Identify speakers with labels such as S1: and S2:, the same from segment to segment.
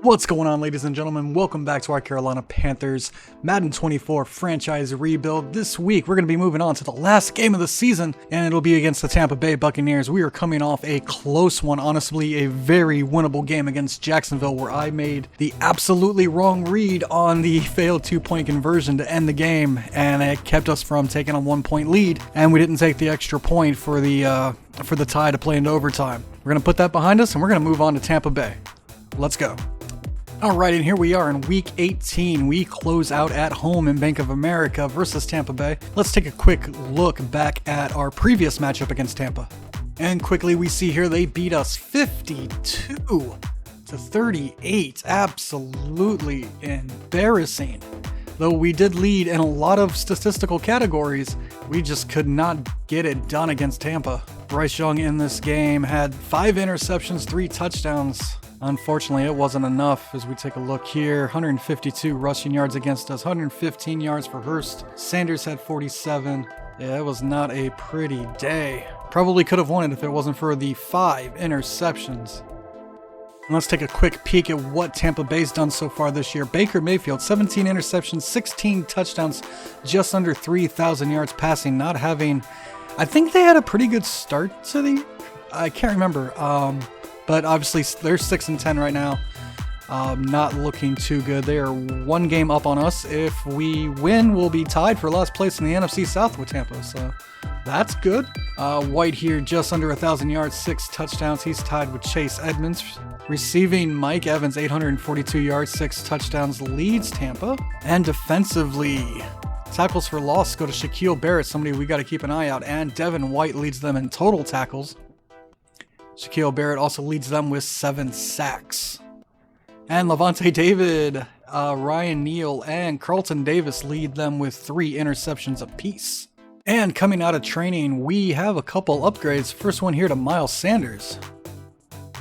S1: What's going on, ladies and gentlemen? Welcome back to our Carolina Panthers Madden 24 franchise rebuild. This week, we're going to be moving on to the last game of the season, and it'll be against the Tampa Bay Buccaneers. We are coming off a close one, honestly, a very winnable game against Jacksonville, where I made the absolutely wrong read on the failed 2-point conversion to end the game, and it kept us from taking a 1-point lead, and we didn't take the extra point for the tie to play into overtime. We're going to put that behind us, and we're going to move on to Tampa Bay. Let's go. Alright, and here we are in Week 18. We close out at home in Bank of America versus Tampa Bay. Let's take a quick look back at our previous matchup against Tampa. And quickly we see here they beat us 52-38. Absolutely embarrassing. Though we did lead in a lot of statistical categories, we just could not get it done against Tampa. Bryce Young in this game had 5 interceptions, 3 touchdowns. Unfortunately, it wasn't enough as we take a look here. 152 rushing yards against us, 115 yards for Hurst. Sanders had 47. Yeah, it was not a pretty day. Probably could have won it if it wasn't for the 5 interceptions. And let's take a quick peek at what Tampa Bay's done so far this year. Baker Mayfield, 17 interceptions, 16 touchdowns, just under 3,000 yards passing, not having... I think they had a pretty good start to the... I can't remember. But obviously, they're 6-10 right now. Not looking too good. They are 1 game up on us. If we win, we'll be tied for last place in the NFC South with Tampa. So that's good. White here, just under 1,000 yards, 6 touchdowns. He's tied with Chase Edmonds. Receiving, Mike Evans, 842 yards, 6 touchdowns, leads Tampa. And defensively, tackles for loss go to Shaquille Barrett, somebody we got to keep an eye out. And Devin White leads them in total tackles. Shaquille Barrett also leads them with 7 sacks. And Levante David, Ryan Neal, and Carlton Davis lead them with 3 interceptions apiece. And coming out of training, we have a couple upgrades. First one here to Miles Sanders.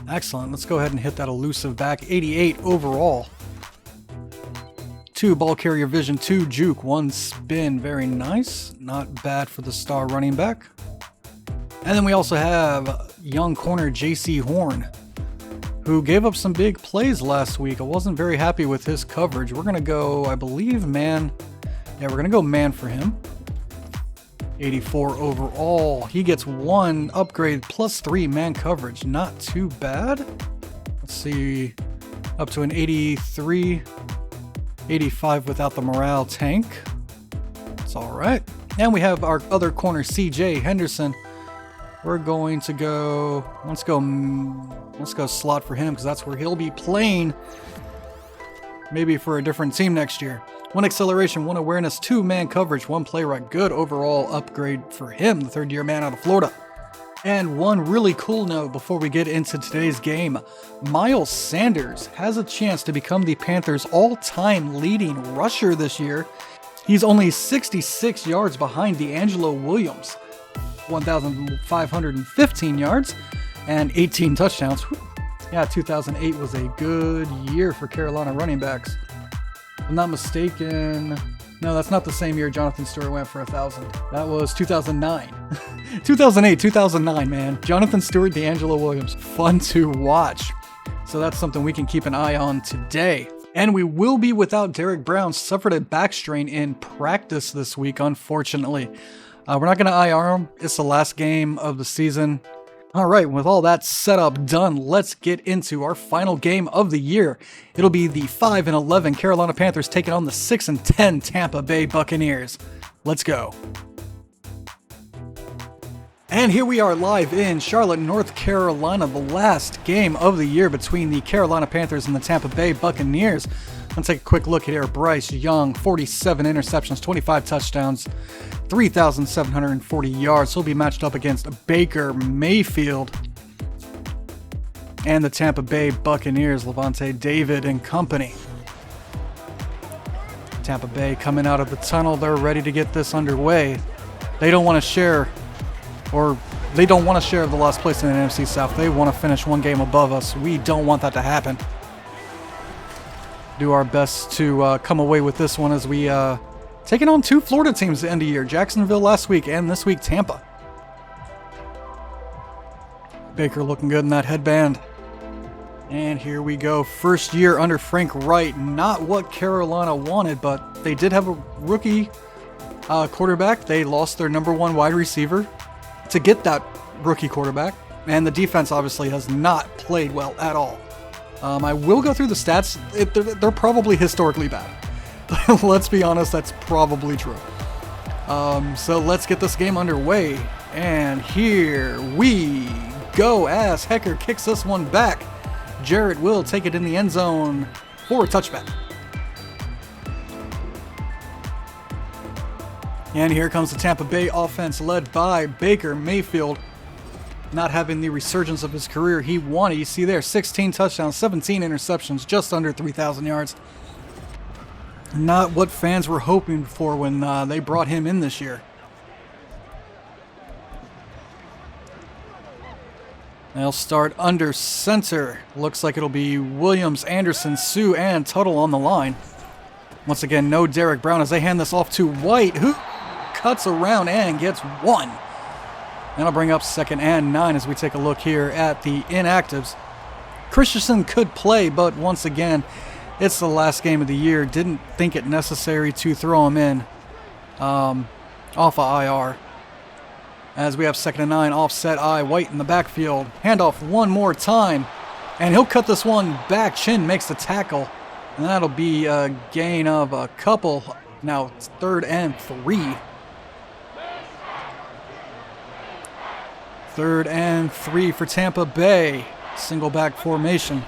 S1: Excellent. Let's go ahead and hit that elusive back. 88 overall. 2 ball carrier vision, 2 juke, 1 spin. Very nice. Not bad for the star running back. And then we also have young corner J.C. Horn, who gave up some big plays last week. I wasn't very happy with his coverage. We're going to go, I believe, man. Yeah, we're going to go man for him. 84 overall. He gets 1 upgrade plus 3 man coverage. Not too bad. Let's see. Up to an 83. 85 without the morale tank. It's all right. And we have our other corner, C.J. Henderson. We're going to go, let's go slot for him because that's where he'll be playing, maybe for a different team next year. 1 acceleration, 1 awareness, 2 man coverage, 1 play rec. Good overall upgrade for him, the 3rd-year man out of Florida. And one really cool note before we get into today's game. Miles Sanders has a chance to become the Panthers' all-time leading rusher this year. He's only 66 yards behind D'Angelo Williams. 1,515 yards and 18 touchdowns. Whew. Yeah, 2008 was a good year for Carolina running backs. If I'm not mistaken. No, that's not the same year Jonathan Stewart went for 1,000. That was 2009. 2008, 2009, man. Jonathan Stewart, D'Angelo Williams. Fun to watch. So that's something we can keep an eye on today. And we will be without Derek Brown. Suffered a back strain in practice this week, unfortunately. We're not going to IR him. It's the last game of the season. All right, with all that setup done, let's get into our final game of the year. It'll be the 5-11 Carolina Panthers taking on the 6-10 Tampa Bay Buccaneers. Let's go. And here we are live in Charlotte, North Carolina, the last game of the year between the Carolina Panthers and the Tampa Bay Buccaneers. Let's take a quick look here. Bryce Young, 47 interceptions, 25 touchdowns, 3,740 yards. He'll be matched up against Baker Mayfield and the Tampa Bay Buccaneers, Levante David and company. Tampa Bay coming out of the tunnel. They're ready to get this underway. They don't want to share, they don't want to share the last place in the NFC South. They want to finish 1 game above us. We don't want that to happen. Do our best to come away with this one as we taking on 2 Florida teams at the end of the year. Jacksonville last week and this week Tampa. Baker looking good in that headband. And here we go. First year under Frank Wright. Not what Carolina wanted, but they did have a rookie quarterback. They lost their #1 wide receiver to get that rookie quarterback. And the defense obviously has not played well at all. I will go through the stats. They're probably historically bad. Let's be honest, that's probably true. So let's get this game underway. And here we go as Hecker kicks this one back. Jarrett will take it in the end zone for a touchback. And here comes the Tampa Bay offense led by Baker Mayfield. Not having the resurgence of his career he wanted. You see there, 16 touchdowns, 17 interceptions, just under 3,000 yards. Not what fans were hoping for when they brought him in this year. They'll start under center. Looks like it'll be Williams, Anderson, Sue, and Tuttle on the line. Once again, no Derek Brown as they hand this off to White, who cuts around and gets one. That'll bring up 2nd and 9 as we take a look here at the inactives. Christensen could play, but once again, it's the last game of the year. Didn't think it necessary to throw him in off of IR. As we have 2nd and 9, offset White in the backfield. Handoff one more time, and he'll cut this one back. Chin makes the tackle, and that'll be a gain of a couple. Now it's 3rd and 3. 3rd and 3 for Tampa Bay. Single back formation.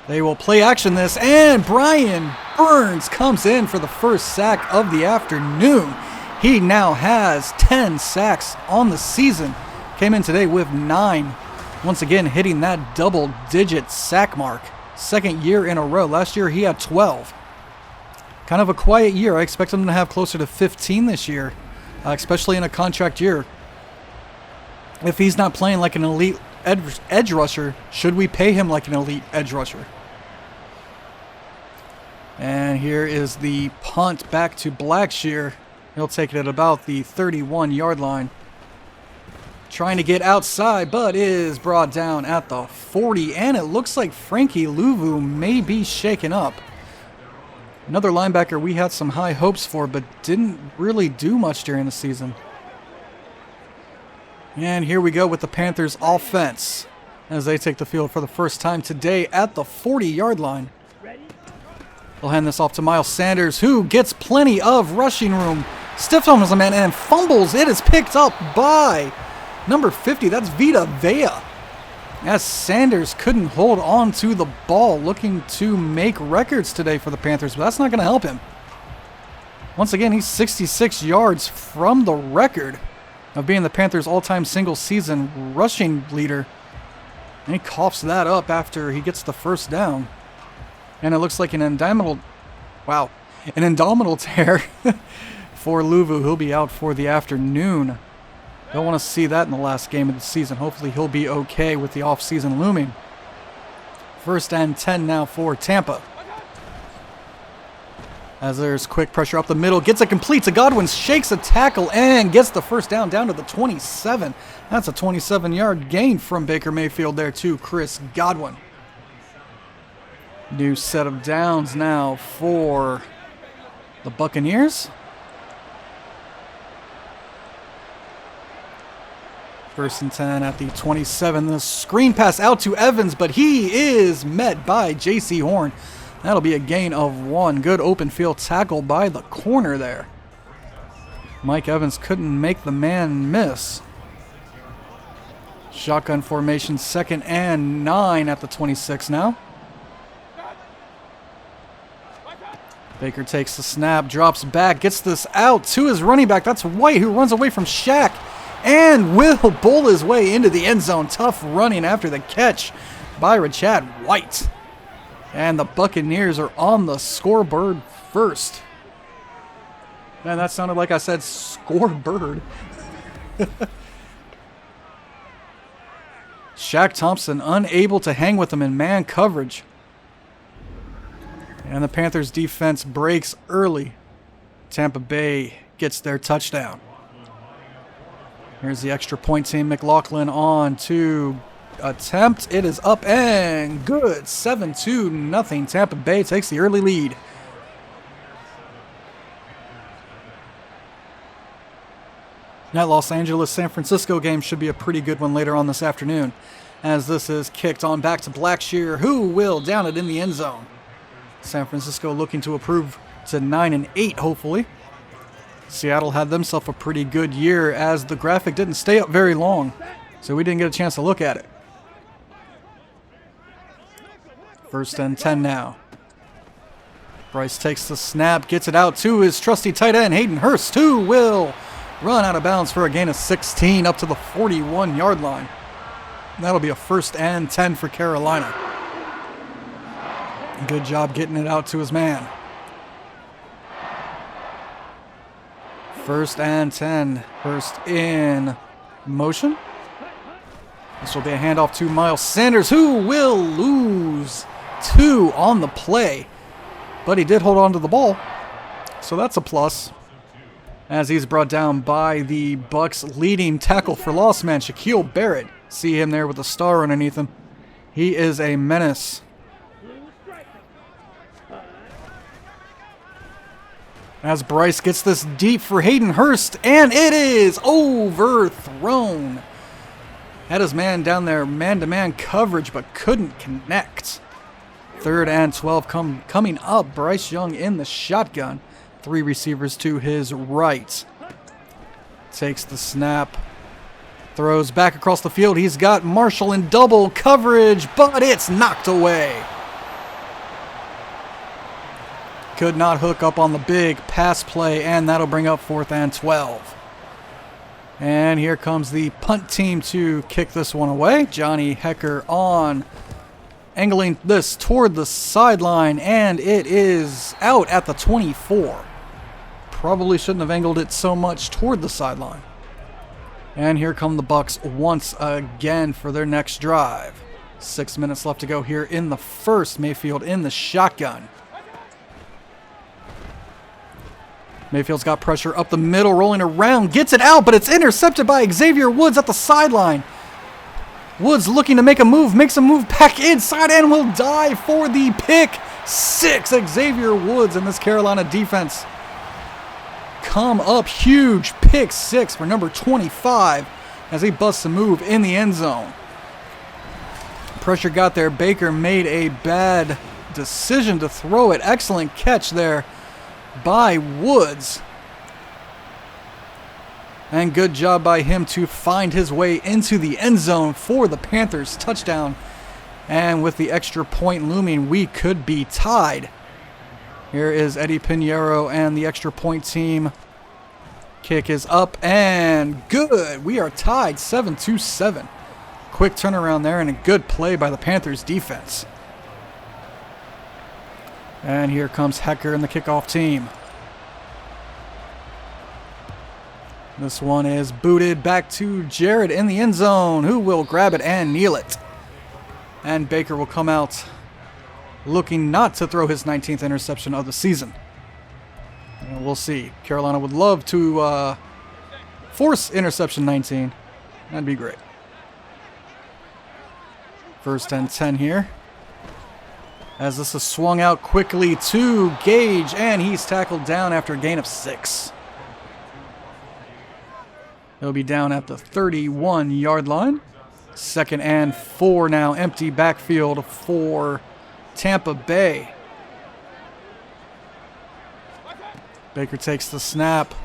S1: They will play action this, and Brian Burns comes in for the first sack of the afternoon. He now has 10 sacks on the season. Came in today with 9. Once again, hitting that double-digit sack mark. 2nd year in a row. Last year, he had 12. Kind of a quiet year. I expect him to have closer to 15 this year, especially in a contract year. If he's not playing like an elite edge rusher, should we pay him like an elite edge rusher? And here is the punt back to Blackshear. He'll take it at about the 31-yard line. Trying to get outside, but is brought down at the 40. And it looks like Frankie Louvu may be shaken up. Another linebacker we had some high hopes for, but didn't really do much during the season. And here we go with the Panthers offense as they take the field for the first time today at the 40-yard line. They'll hand this off to Miles Sanders, who gets plenty of rushing room. Stiff arms a man and fumbles. It is picked up by number 50. That's Vita Vea. As Sanders couldn't hold on to the ball, looking to make records today for the Panthers, but that's not going to help him. Once again, he's 66 yards from the record of being the Panthers' all-time single-season rushing leader. And he coughs that up after he gets the first down. And it looks like an indomitable tear for Louvu. He'll be out for the afternoon. Don't want to see that in the last game of the season. Hopefully he'll be okay with the offseason looming. 1st and 10 now for Tampa. As there's quick pressure up the middle. Gets it complete to Godwin. Shakes a tackle and gets the first down to the 27. That's a 27-yard gain from Baker Mayfield there to Chris Godwin. New set of downs now for the Buccaneers. 1st and 10 at the 27. The screen pass out to Evans, but he is met by J.C. Horn. That'll be a gain of 1. Good open field tackle by the corner there. Mike Evans couldn't make the man miss. Shotgun formation, 2nd and 9 at the 26 now. Baker takes the snap, drops back, gets this out to his running back. That's White, who runs away from Shaq and will bowl his way into the end zone. Tough running after the catch by Rashad White. And the Buccaneers are on the scoreboard first. Man, that sounded like I said scoreboard. Shaq Thompson unable to hang with him in man coverage. And the Panthers defense breaks early. Tampa Bay gets their touchdown. Here's the extra point team. McLaughlin on to attempt. It is up and good. 7-0. Tampa Bay takes the early lead. That Los Angeles-San Francisco game should be a pretty good one later on this afternoon, as this is kicked on back to Blackshear, who will down it in the end zone. San Francisco looking to improve to 9-8, hopefully. Seattle had themselves a pretty good year, as the graphic didn't stay up very long, so we didn't get a chance to look at it. 1st and 10 now. Bryce takes the snap, gets it out to his trusty tight end, Hayden Hurst, who will run out of bounds for a gain of 16 up to the 41-yard line. That'll be a 1st and 10 for Carolina. Good job getting it out to his man. 1st and 10. Hurst in motion. This will be a handoff to Miles Sanders, who will lose 2 on the play. But he did hold on to the ball, so that's a plus, as he's brought down by the Bucs' leading tackle for loss man, Shaquille Barrett. See him there with a star underneath him. He is a menace. As Bryce gets this deep for Hayden Hurst, and it is overthrown. Had his man down there, man-to-man coverage, but couldn't connect. 3rd and 12 coming up. Bryce Young in the shotgun. 3 receivers to his right. Takes the snap. Throws back across the field. He's got Marshall in double coverage, but it's knocked away. Could not hook up on the big pass play, and that'll bring up 4th and 12. And here comes the punt team to kick this one away. Johnny Hecker on, angling this toward the sideline, and it is out at the 24. Probably shouldn't have angled it so much toward the sideline. And here come the Bucs once again for their next drive. 6 minutes left to go here in the first. Mayfield in the shotgun. Mayfield's got pressure up the middle, rolling around, gets it out, but it's intercepted by Xavier Woods at the sideline. Woods looking to make a move, makes a move back inside, and will die for the pick 6. Xavier Woods and this Carolina defense come up huge. Pick 6 for number 25 as he busts a move in the end zone. Pressure got there. Baker made a bad decision to throw it. Excellent catch there by Woods. And good job by him to find his way into the end zone for the Panthers touchdown. And with the extra point looming, we could be tied. Here is Eddie Pinheiro and the extra point team. Kick is up and good. We are tied 7-7. Quick turnaround there and a good play by the Panthers defense. And here comes Hecker and the kickoff team. This one is booted back to Jared in the end zone, who will grab it and kneel it. And Baker will come out looking not to throw his 19th interception of the season. And we'll see. Carolina would love to force interception 19. That'd be great. 1st and 10 here. As this is swung out quickly to Gage, and he's tackled down after a gain of 6. He'll be down at the 31-yard line. 2nd and 4 now, empty backfield for Tampa Bay. Baker takes the snap.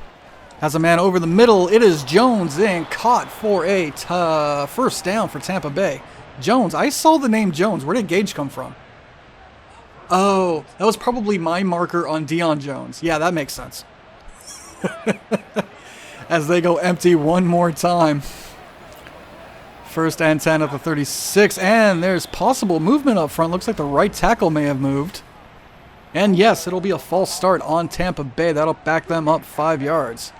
S1: Has a man over the middle. It is Jones and caught for a 1st down for Tampa Bay. Jones, I saw the name Jones. Where did Gage come from? Oh, that was probably my marker on Deion Jones. Yeah, that makes sense. As they go empty one more time. 1st and 10 at the 36, and there's possible movement up front. Looks like the right tackle may have moved. And yes, it'll be a false start on Tampa Bay. That'll back them up 5 yards.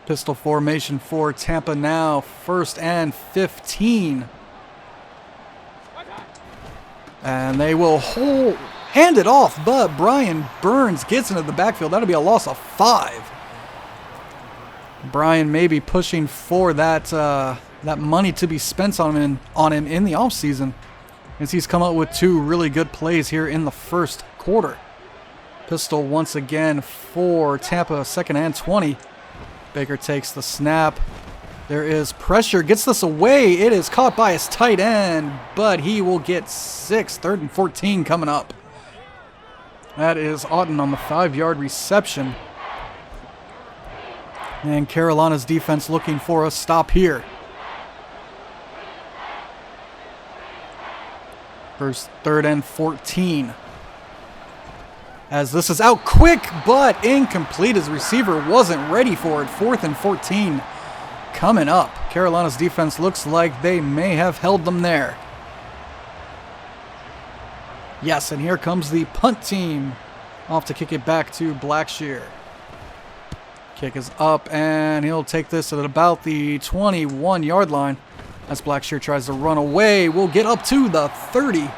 S1: Pistol formation for Tampa now. 1st and 15. And they will hand it off, but Brian Burns gets into the backfield. That'll be a loss of 5. Brian may be pushing for that that money to be spent on him in the offseason, as he's come up with 2 really good plays here in the first quarter. Pistol once again for Tampa, 2nd and 20. Baker takes the snap. There is pressure, gets this away. It is caught by his tight end, but he will get 6. 3rd and 14 coming up. That is Auten on the 5-yard reception. And Carolina's defense looking for a stop here. First, 3rd and 14. As this is out quick, but incomplete. His receiver wasn't ready for it. 4th and 14 coming up. Carolina's defense looks like they may have held them there. Yes, and here comes the punt team. Off to kick it back to Blackshear. Kick is up, and he'll take this at about the 21-yard line. As Blackshear tries to run away, we'll get up to the 30.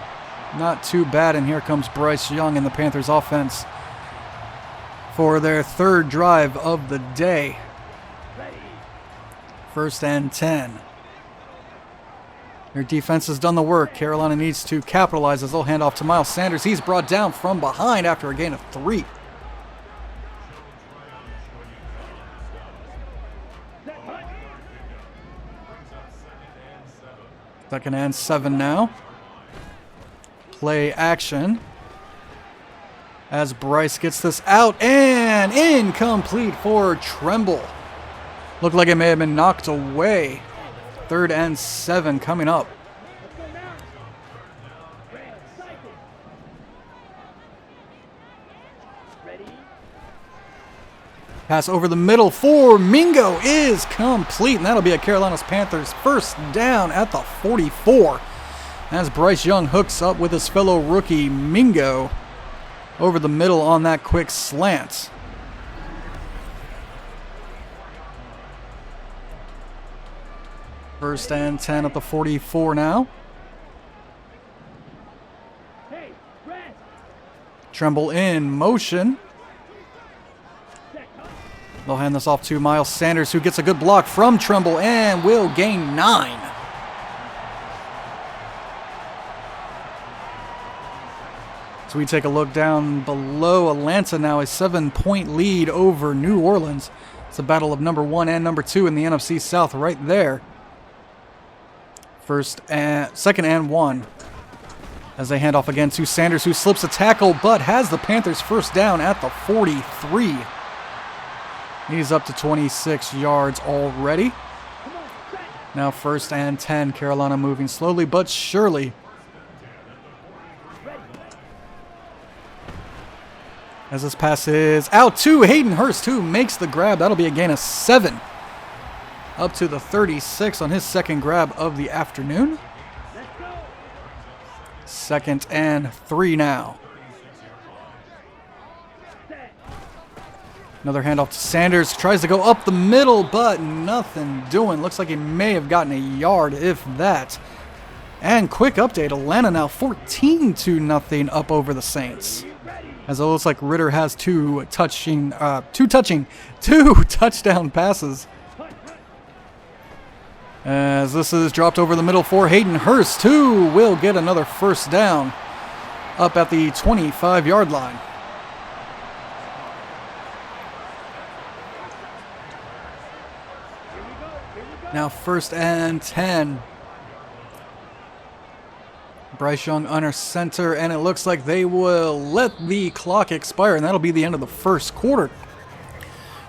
S1: Not too bad, and here comes Bryce Young and the Panthers offense for their 3rd drive of the day. 1st and 10. Their defense has done the work. Carolina needs to capitalize as they'll hand off to Miles Sanders. He's brought down from behind after a gain of 3. Second and 7 now. Play action. As Bryce gets this out, and incomplete for Tremble. Looked like it may have been knocked away. 3rd and 7 coming up. Pass over the middle for Mingo is complete, and that'll be a Carolina's Panthers 1st down at the 44. As Bryce Young hooks up with his fellow rookie Mingo over the middle on that quick slant. First and 10 at the 44 now. Tremble in motion. They'll hand this off to Miles Sanders, who gets a good block from Tremble and will gain 9. So we take a look down below. Atlanta now a 7-point lead over New Orleans. It's a battle of number 1 and number 2 in the NFC South right there. 2nd and 1. As they hand off again to Sanders, who slips a tackle but has the Panthers 1st down at the 43. He's up to 26 yards already. Now 1st and 10. Carolina moving slowly but surely. As this pass is out to Hayden Hurst, who makes the grab. That'll be a gain of 7. Up to the 36 on his 2nd grab of the afternoon. 2nd and 3 now. Another handoff to Sanders. Tries to go up the middle, but nothing doing. Looks like he may have gotten a yard, if that. And quick update, Atlanta now 14-0 up over the Saints. As it looks like Ritter has 2 touchdown passes. As this is dropped over the middle for Hayden Hurst, who will get another 1st down up at the 25-yard line. Now 1st and 10. Bryce Young under center, and it looks like they will let the clock expire, and that'll be the end of the 1st quarter.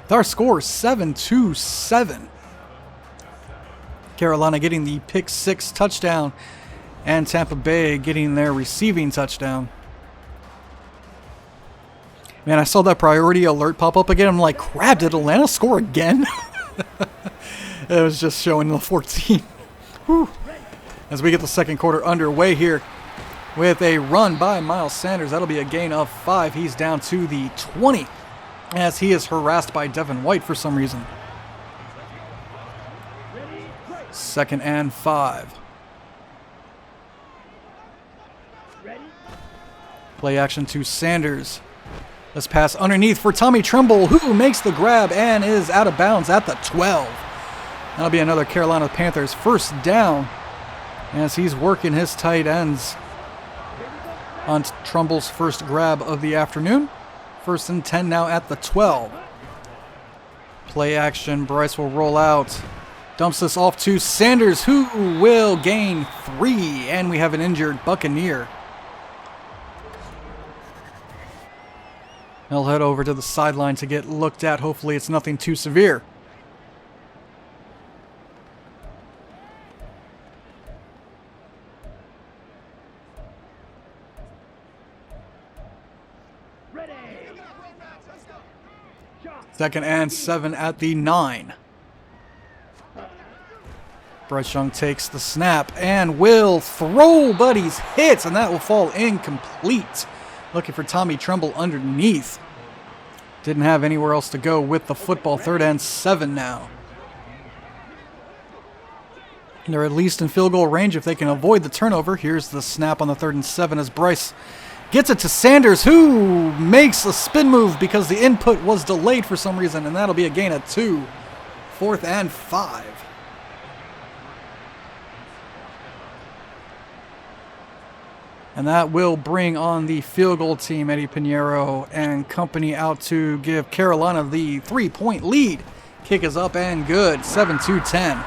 S1: Our score 7-7. Carolina getting the pick 6 touchdown, and Tampa Bay getting their receiving touchdown. Man, I saw that priority alert pop up again. I'm like, crap, did Atlanta score again? It was just showing the 14. Whew. As we get the 2nd quarter underway here with a run by Miles Sanders. That'll be a gain of 5. He's down to the 20 as he is harassed by Devin White for some reason. 2nd and 5. Play action to Sanders. This pass underneath for Tommy Tremble, who makes the grab and is out of bounds at the 12. That'll be another Carolina Panthers first down as he's working his tight ends on Trumbull's first grab of the afternoon. 1st and 10 now at the 12. Play action. Bryce will roll out. Dumps this off to Sanders, who will gain 3. And we have an injured Buccaneer. He'll head over to the sideline to get looked at. Hopefully it's nothing too severe. Second and 7 at the 9. Bryce Young takes the snap and will throw, but he's hit, and that will fall incomplete. Looking for Tommy Tremble underneath. Didn't have anywhere else to go with the football. 3rd and 7 now. They're at least in field goal range if they can avoid the turnover. Here's the snap on the 3rd and 7 as Bryce gets it to Sanders, who makes a spin move because the input was delayed for some reason, and that'll be a gain of 2. 4th and 5. And that will bring on the field goal team, Eddie Pinheiro and company, out to give Carolina the 3-point lead. Kick is up and good. 7-10.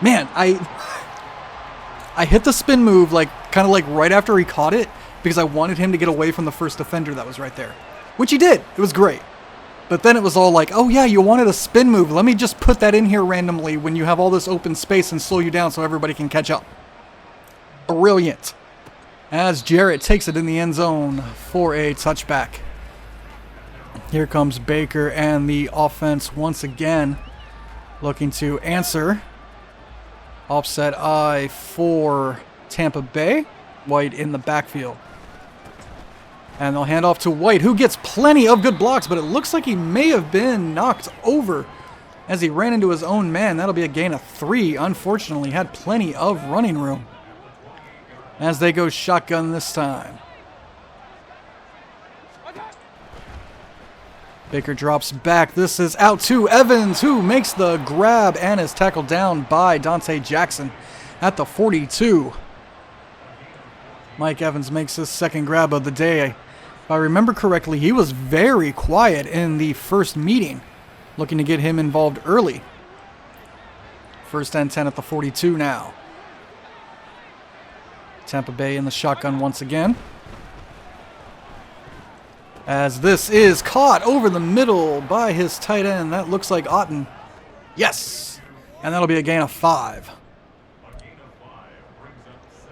S1: Man, I hit the spin move kind of right after he caught it, because I wanted him to get away from the first defender that was right there. Which he did. It was great. But then it was all like, oh yeah, you wanted a spin move. Let me just put that in here randomly when you have all this open space and slow you down so everybody can catch up. Brilliant. As Jarrett takes it in the end zone for a touchback. Here comes Baker and the offense once again looking to answer. Offset I for Tampa Bay. White in the backfield. And they'll hand off to White, who gets plenty of good blocks, but it looks like he may have been knocked over as he ran into his own man. That'll be a gain of 3. Unfortunately, had plenty of running room as they go shotgun this time. Baker drops back. This is out to Evans, who makes the grab and is tackled down by Dante Jackson at the 42. Mike Evans makes his second grab of the day. If I remember correctly, he was very quiet in the first meeting, looking to get him involved early. 1st and 10 at the 42 now. Tampa Bay in the shotgun once again. As this is caught over the middle by his tight end. That looks like Otten. Yes! And that'll be a gain of 5.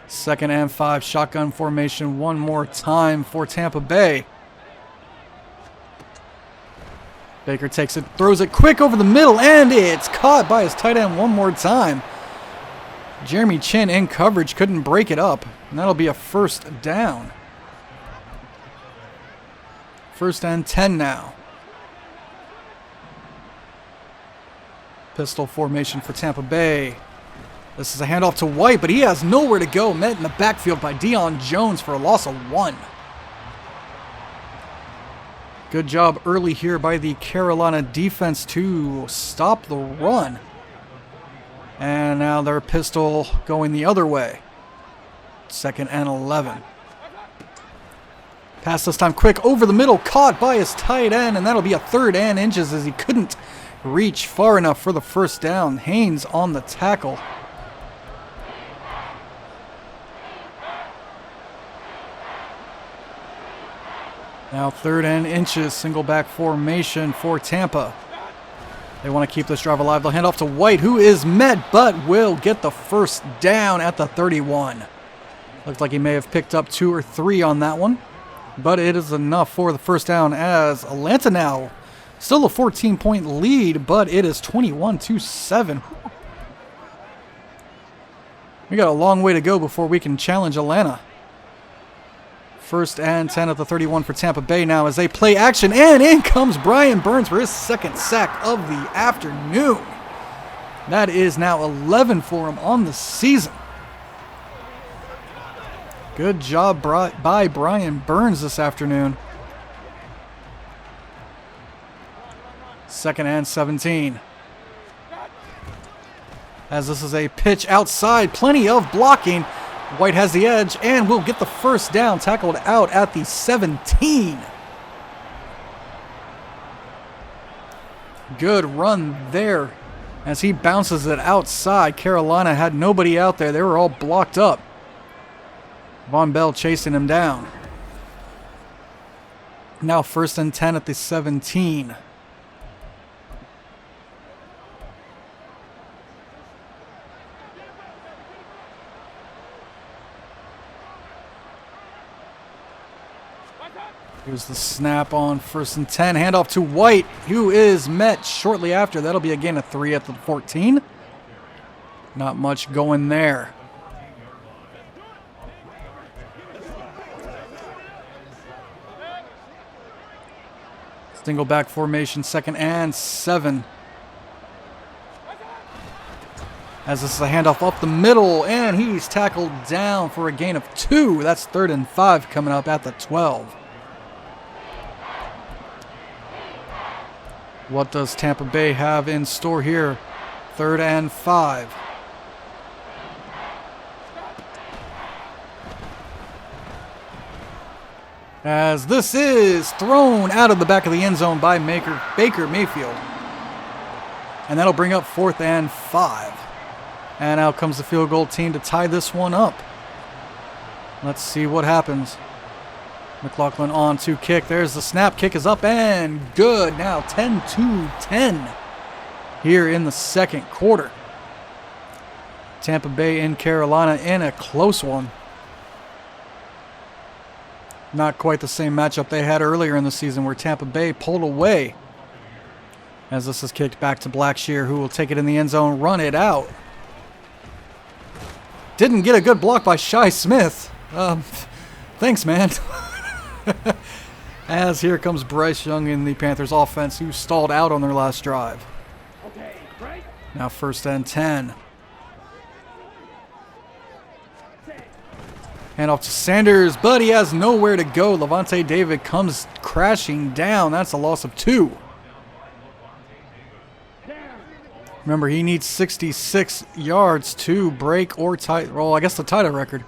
S1: 2nd and 5, shotgun formation one more time for Tampa Bay. Baker takes it, throws it quick over the middle, and it's caught by his tight end one more time. Jeremy Chin in coverage, couldn't break it up, and that'll be a 1st down. 1st and 10 now. Pistol formation for Tampa Bay. This is a handoff to White, but he has nowhere to go. Met in the backfield by Deion Jones for a loss of 1. Good job early here by the Carolina defense to stop the run. And now their pistol going the other way. 2nd and 11. Pass this time quick over the middle, caught by his tight end, and that'll be a 3rd and inches as he couldn't reach far enough for the 1st down. Haynes on the tackle. Now 3rd and inches, single back formation for Tampa. They want to keep this drive alive. They'll hand off to White, who is met, but will get the 1st down at the 31. Looked like he may have picked up 2 or 3 on that one, but it is enough for the 1st down as Atlanta now still a 14-point lead, but it is 21-7. We got a long way to go before we can challenge Atlanta. 1st and 10 at the 31 for Tampa Bay now as they play action, and in comes Brian Burns for his 2nd sack of the afternoon. That is now 11 for him on the season. Good job by Brian Burns this afternoon. 2nd and 17. As this is a pitch outside, plenty of blocking. White has the edge and will get the first down, tackled out at the 17. Good run there as he bounces it outside. Carolina had nobody out there. They were all blocked up. Von Bell chasing him down. Now 1st and 10 at the 17. Here's the snap on 1st and 10. Handoff to White, who is met shortly after. That'll be a gain of 3 at the 14. Not much going there. Single back formation, 2nd and 7. As this is a handoff up the middle, and he's tackled down for a gain of 2. That's 3rd and 5 coming up at the 12. What does Tampa Bay have in store here? 3rd and 5. As this is thrown out of the back of the end zone by Baker Mayfield. And that'll bring up 4th and 5. And out comes the field goal team to tie this one up. Let's see what happens. McLaughlin on to kick. There's the snap. Kick is up and good. Now 10-10 here in the 2nd quarter. Tampa Bay and Carolina in a close one. Not quite the same matchup they had earlier in the season where Tampa Bay pulled away. As this is kicked back to Blackshear, who will take it in the end zone, run it out. Didn't get a good block by Shi Smith. Thanks, man. As here comes Bryce Young in the Panthers offense, who stalled out on their last drive. Now 1st and 10. Handoff to Sanders, but he has nowhere to go. Levante David comes crashing down. That's a loss of 2. Remember, he needs 66 yards to break or tie, well, I guess the title record.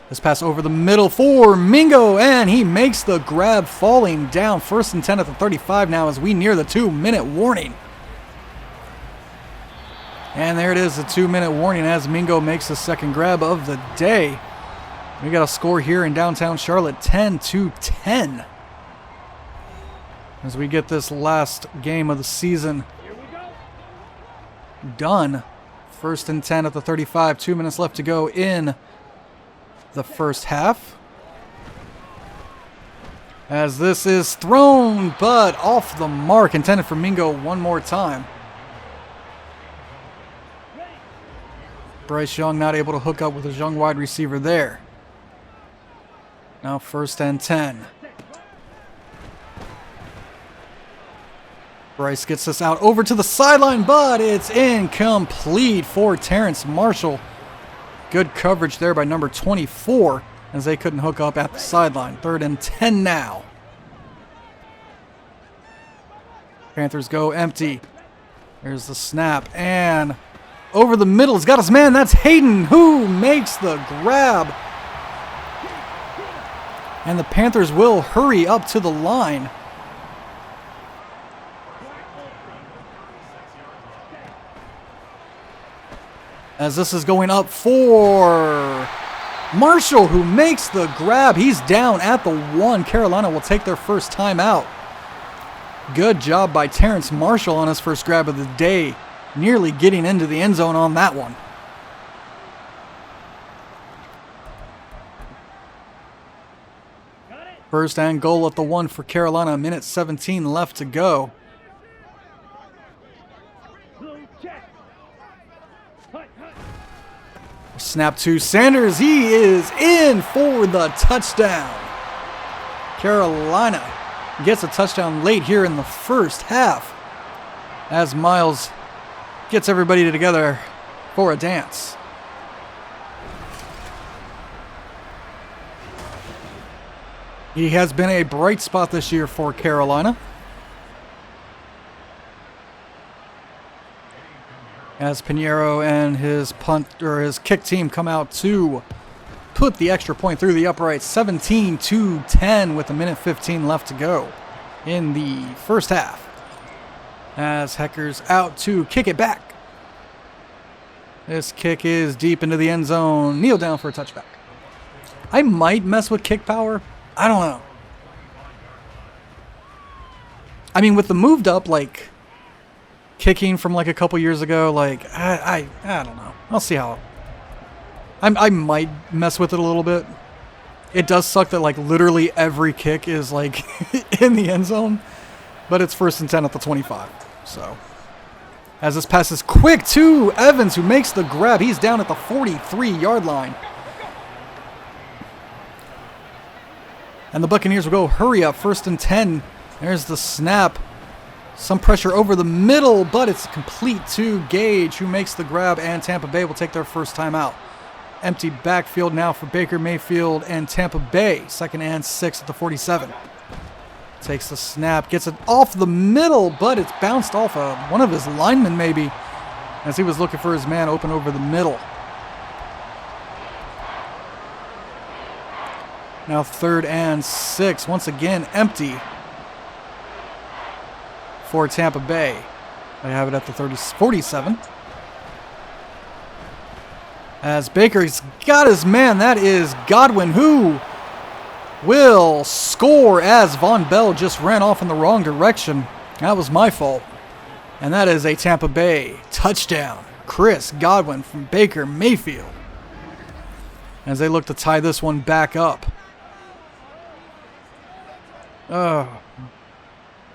S1: This pass over the middle for Mingo, and he makes the grab, falling down. 1st and 10 at the 35 now as we near the 2-minute warning. And there it is, the 2-minute warning as Mingo makes the 2nd grab of the day. We got a score here in downtown Charlotte, 10-10. As we get this last game of the season done. 1st and 10 at the 35, 2 minutes left to go in the first half. As this is thrown, but off the mark, intended for Mingo one more time. Bryce Young not able to hook up with his young wide receiver there. Now 1st and 10. Bryce gets this out over to the sideline, but it's incomplete for Terrence Marshall. Good coverage there by number 24 as they couldn't hook up at the sideline. 3rd and 10 now. Panthers go empty. There's the snap and over the middle. He's got his man. That's Hayden who makes the grab. And the Panthers will hurry up to the line. As this is going up for Marshall, who makes the grab. He's down at the 1. Carolina will take their first time out. Good job by Terrence Marshall on his first grab of the day. Nearly getting into the end zone on that one. First and goal at the 1 for Carolina. 1:17 left to go. Snap to Sanders. He is in for the touchdown. Carolina gets a touchdown late here in the first half as Miles gets everybody together for a dance. He has been a bright spot this year for Carolina. As Pinheiro and his his kick team come out to put the extra point through the upright. 17-10 with 1:15 left to go in the first half. As Hecker's out to kick it back. This kick is deep into the end zone. Kneel down for a touchback. I might mess with kick power. I don't know. I mean, with the moved up, like, kicking from, like, a couple years ago, like, I don't know. I'll see how. I might mess with it a little bit. It does suck that, like, literally every kick is, like, in the end zone. But it's 1st and 10 at the 25. So, as this pass is quick to Evans, who makes the grab. He's down at the 43-yard line. And the Buccaneers will go hurry up, 1st and 10. There's the snap. Some pressure over the middle, but it's complete to Gage, who makes the grab, and Tampa Bay will take their first time out. Empty backfield now for Baker Mayfield and Tampa Bay. 2nd and 6 at the 47. Takes the snap, gets it off the middle, but it's bounced off one of his linemen maybe, as he was looking for his man open over the middle. Now 3rd and 6, once again empty for Tampa Bay. They have it at the 47. As Baker's got his man, that is Godwin, who will score as Von Bell just ran off in the wrong direction. That was my fault. And that is a Tampa Bay touchdown. Chris Godwin from Baker Mayfield. As they look to tie this one back up.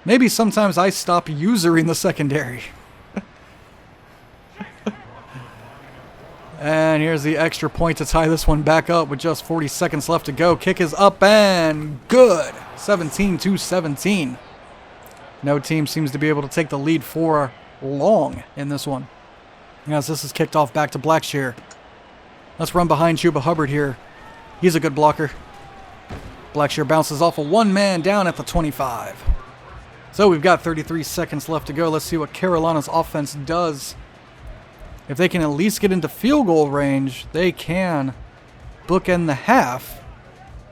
S1: Maybe sometimes I stop using the secondary. And here's the extra point to tie this one back up with just 40 seconds left to go. Kick is up and good. 17-17. No team seems to be able to take the lead for long in this one. As this is kicked off back to Blackshear. Let's run behind Chuba Hubbard here. He's a good blocker. Blackshear bounces off a one-man down at the 25. So we've got 33 seconds left to go. Let's see what Carolina's offense does. If they can at least get into field goal range, they can bookend the half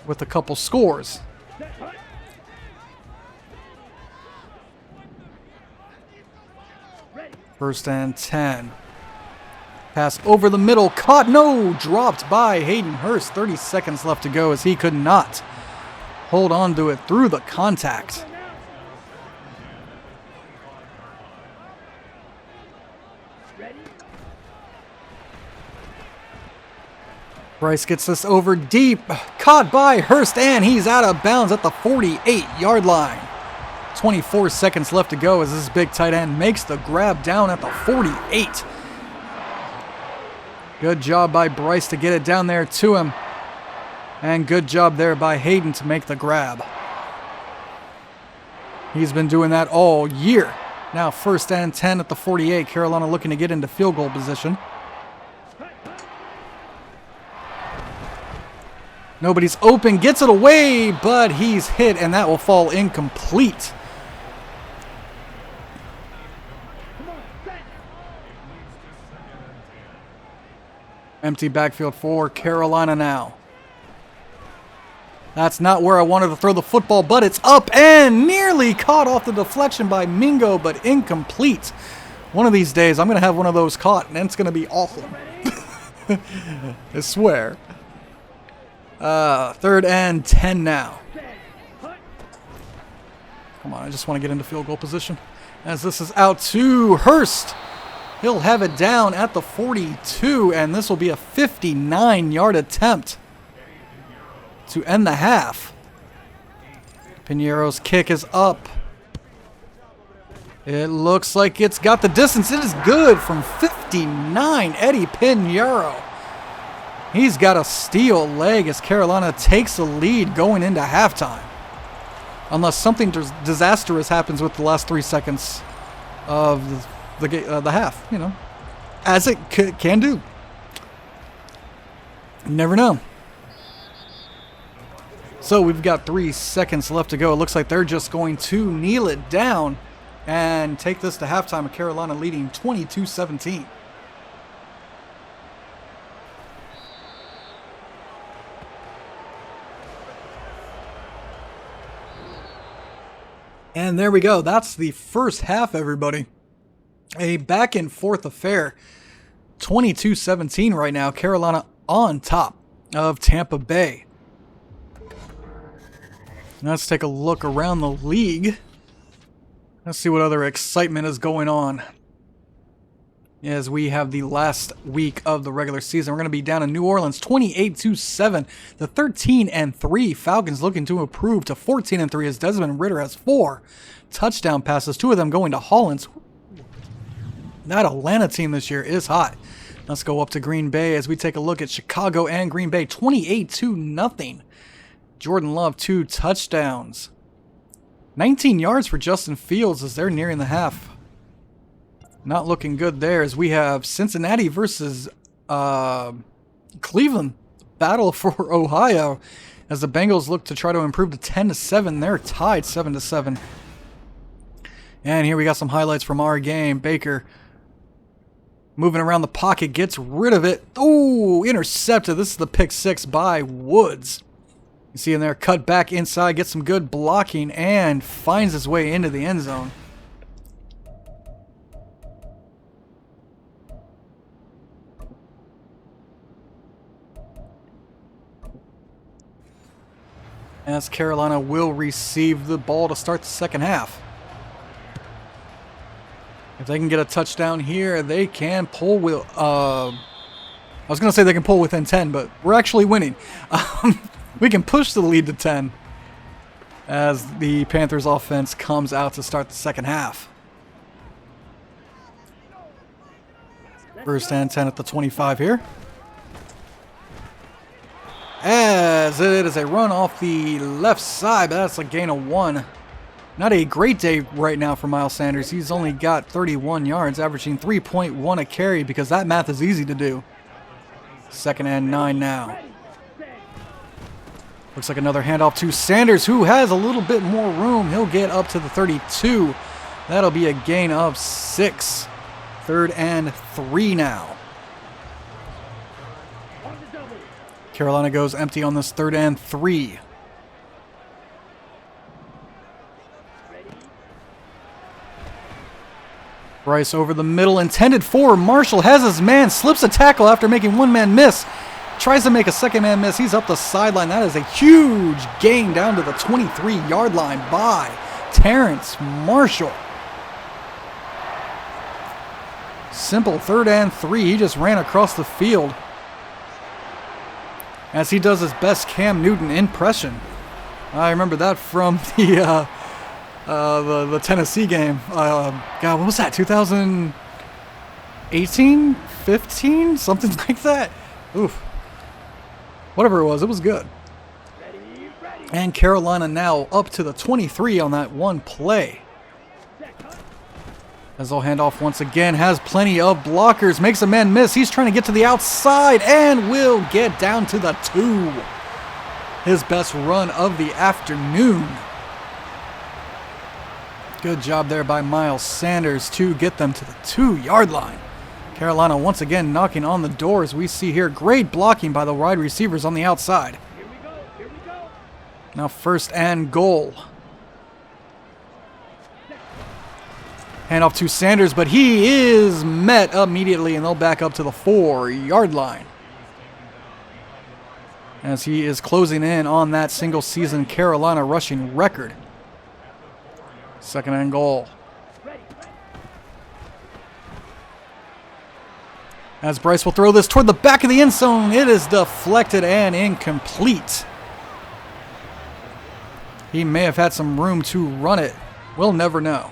S1: with a couple scores. First and 10. Pass over the middle, caught, no, dropped by Hayden Hurst. 30 seconds left to go as he could not hold on to it through the contact. Bryce gets this over deep, caught by Hurst, and he's out of bounds at the 48-yard line. 24 seconds left to go as this big tight end makes the grab down at the 48. Good job by Bryce to get it down there to him. And good job there by Hayden to make the grab. He's been doing that all year. Now 1st and 10 at the 48. Carolina looking to get into field goal position. Nobody's open, gets it away, but he's hit, and that will fall incomplete. Empty backfield for Carolina now. That's not where I wanted to throw the football, but it's up and nearly caught off the deflection by Mingo, but incomplete. One of these days, I'm going to have one of those caught, and it's going to be awesome. I swear. 3rd and 10 now. Come on, I just want to get into field goal position. As this is out to Hurst. He'll have it down at the 42, and this will be a 59-yard attempt to end the half. Pinheiro's kick is up. It looks like it's got the distance. It is good from 59. Eddie Pinheiro. He's got a steel leg as Carolina takes the lead going into halftime. Unless something disastrous happens with the last 3 seconds of the half, you know. As it can do. You never know. So we've got 3 seconds left to go. It looks like they're just going to kneel it down and take this to halftime, with Carolina leading 22-17. And there we go. That's the first half, everybody. A back and forth affair. 22-17 right now. Carolina on top of Tampa Bay. Let's take a look around the league. Let's see what other excitement is going on as we have the last week of the regular season. We're going to be down in New Orleans 28-7. The 13-3 Falcons looking to improve to 14-3 as Desmond Ridder has 4 touchdown passes, 2 of them going to Hollins. That Atlanta team this year is hot. Let's go up to Green Bay as we take a look at Chicago and Green Bay. 28-0. Jordan Love, 2 touchdowns. 19 yards for Justin Fields as they're nearing the half. Not looking good there as we have Cincinnati versus Cleveland. Battle for Ohio as the Bengals look to try to improve to 10-7. They're tied 7-7. And here we got some highlights from our game. Baker moving around the pocket, gets rid of it. Oh, intercepted. This is the pick 6 by Woods. You see him there, cut back inside, gets some good blocking, and finds his way into the end zone. As Carolina will receive the ball to start the second half. If they can get a touchdown here, they can pull with... I was going to say they can pull within 10, but we're actually winning. We can push the lead to 10 as the Panthers offense comes out to start the second half. First and 10 at the 25 here. As it is a run off the left side, but that's a gain of 1. Not a great day right now for Miles Sanders. He's only got 31 yards, averaging 3.1 a carry because that math is easy to do. Second and 9 now. Looks like another handoff to Sanders, who has a little bit more room. He'll get up to the 32. That'll be a gain of 6. Third and 3 now. Carolina goes empty on this third and 3. Bryce over the middle, intended for Marshall, has his man, slips a tackle after making one man miss. Tries to make a second man miss. He's up the sideline. That is a huge gain down to the 23-yard line by Terrence Marshall. Simple third and 3. He just ran across the field as he does his best Cam Newton impression. I remember that from the Tennessee game. God, what was that? 2018, 15, something like that. Oof. Whatever it was good. And Carolina now up to the 23 on that one play. As they'll hand off once again, has plenty of blockers, makes a man miss. He's trying to get to the outside and will get down to the 2. His best run of the afternoon. Good job there by Miles Sanders to get them to the 2-yard line. Carolina once again knocking on the door as we see here. Great blocking by the wide receivers on the outside. Here we go. Now first and goal. Handoff to Sanders, but he is met immediately, and they'll back up to the 4-yard line. As he is closing in on that single-season Carolina rushing record. Second and goal. As Bryce will throw this toward the back of the end zone, it is deflected and incomplete. He may have had some room to run it. We'll never know.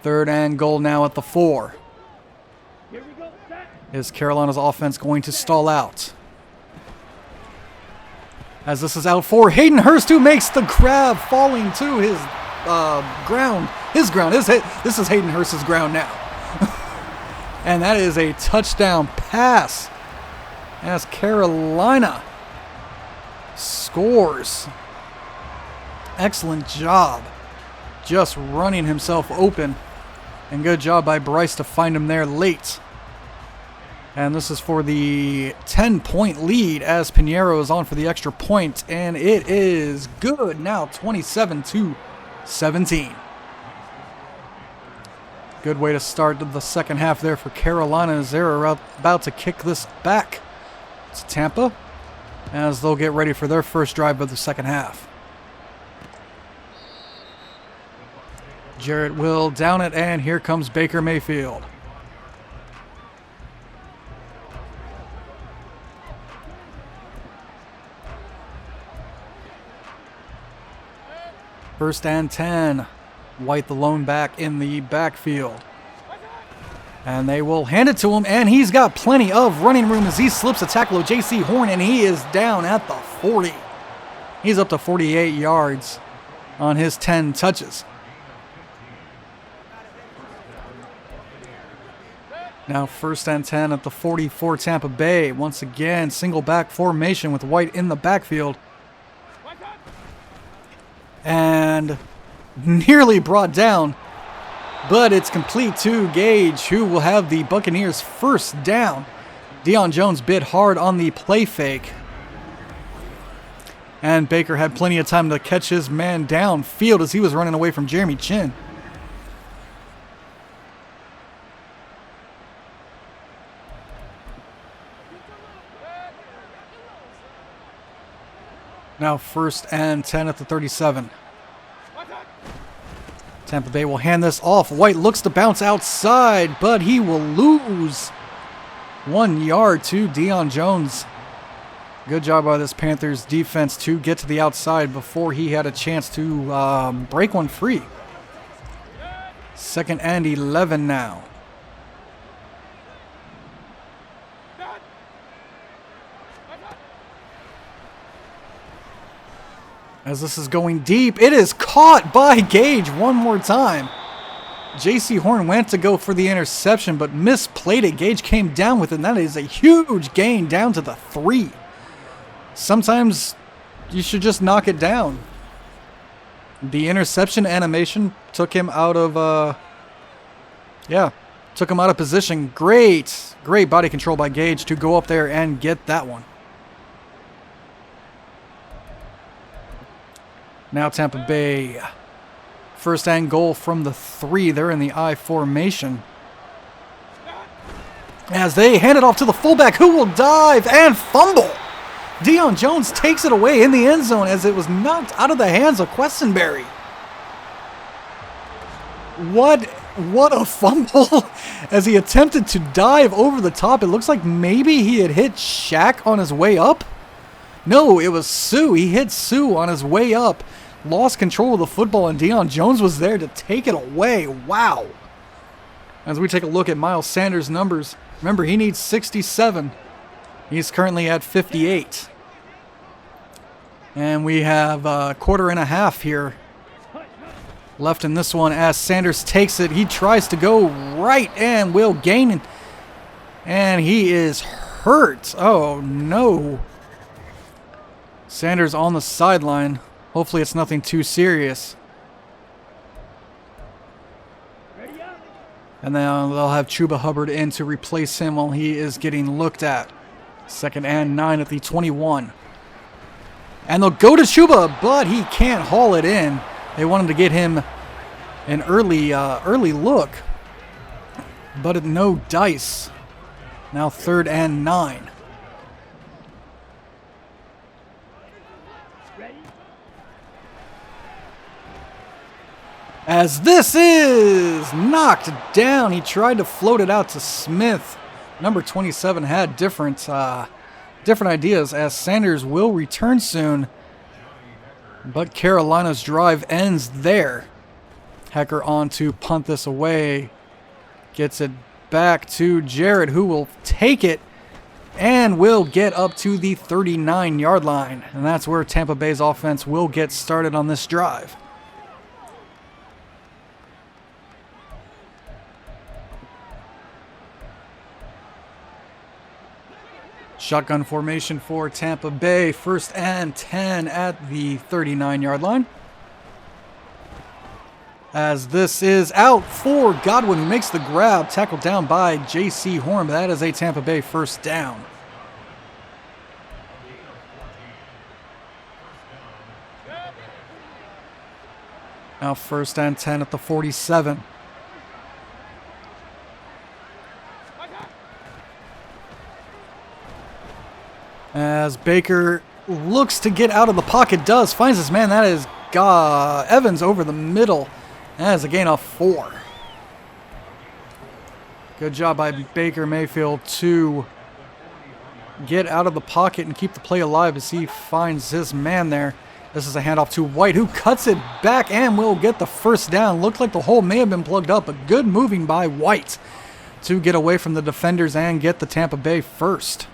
S1: Third and goal now at the 4. Is Carolina's offense going to stall out? As this is out for Hayden Hurst, who makes the grab, falling to his ground. His ground. This is Hayden Hurst's ground now. And that is a touchdown pass as Carolina scores. Excellent job. Just running himself open. And good job by Bryce to find him there late. And this is for the 10-point lead as Pinheiro is on for the extra point. And it is good. Now 27-17. Good way to start the second half there for Carolina as they're about to kick this back to Tampa as they'll get ready for their first drive of the second half. Jarrett will down it, and here comes Baker Mayfield. First and 10. White the lone back in the backfield. And they will hand it to him, and he's got plenty of running room as he slips a tackle of J.C. Horn, and he is down at the 40. He's up to 48 yards on his 10 touches. Now first and 10 at the 40 for Tampa Bay. Once again, single back formation with White in the backfield. And nearly brought down, but it's complete to Gage, who will have the Buccaneers first down. Deion Jones bit hard on the play fake. And Baker had plenty of time to catch his man downfield as he was running away from Jeremy Chin. Now first and 10 at the 37. Tampa Bay will hand this off. White looks to bounce outside, but he will lose 1 yard to Deion Jones. Good job by this Panthers defense to get to the outside before he had a chance to break one free. Second and 11 now. As this is going deep, it is caught by Gage one more time. J.C. Horn went to go for the interception, but misplayed it. Gage came down with it, and that is a huge gain down to the 3. Sometimes you should just knock it down. The interception animation took him out of, took him out of position. Great body control by Gage to go up there and get that one. Now Tampa Bay, first and goal from the 3. They're in the I formation. As they hand it off to the fullback, who will dive and fumble. Deion Jones takes it away in the end zone as it was knocked out of the hands of Questenberry. What a fumble as he attempted to dive over the top. It looks like maybe he had hit Shaq on his way up. No, it was Sue. He hit Sue on his way up. Lost control of the football, and Deion Jones was there to take it away. Wow. As we take a look at Miles Sanders' numbers, remember, he needs 67. He's currently at 58. And we have a quarter and a half here left in this one as Sanders takes it. He tries to go right and will gain. And he is hurt. Oh, no. Sanders on the sideline. Hopefully it's nothing too serious. And then they'll have Chuba Hubbard in to replace him while he is getting looked at. Second and 9 at the 21. And they'll go to Chuba, but he can't haul it in. They wanted to get him an early look, but no dice. Now third and 9. As this is knocked down, he tried to float it out to Smith. Number 27 had different ideas as Sanders will return soon. But Carolina's drive ends there. Hecker on to punt this away. Gets it back to Jarrett, who will take it and will get up to the 39-yard line. And that's where Tampa Bay's offense will get started on this drive. Shotgun formation for Tampa Bay. 1st and 10 at the 39-yard line. As this is out for Godwin, who makes the grab. Tackled down by J.C. Horn, but that is a Tampa Bay 1st down. Now 1st and 10 at the 47. As Baker looks to get out of the pocket, finds his man. That is Evans over the middle. That is a gain of 4. Good job by Baker Mayfield to get out of the pocket and keep the play alive as he finds his man there. This is a handoff to White, who cuts it back and will get the 1st down. Looked like the hole may have been plugged up, but good moving by White to get away from the defenders and get the Tampa Bay 1st.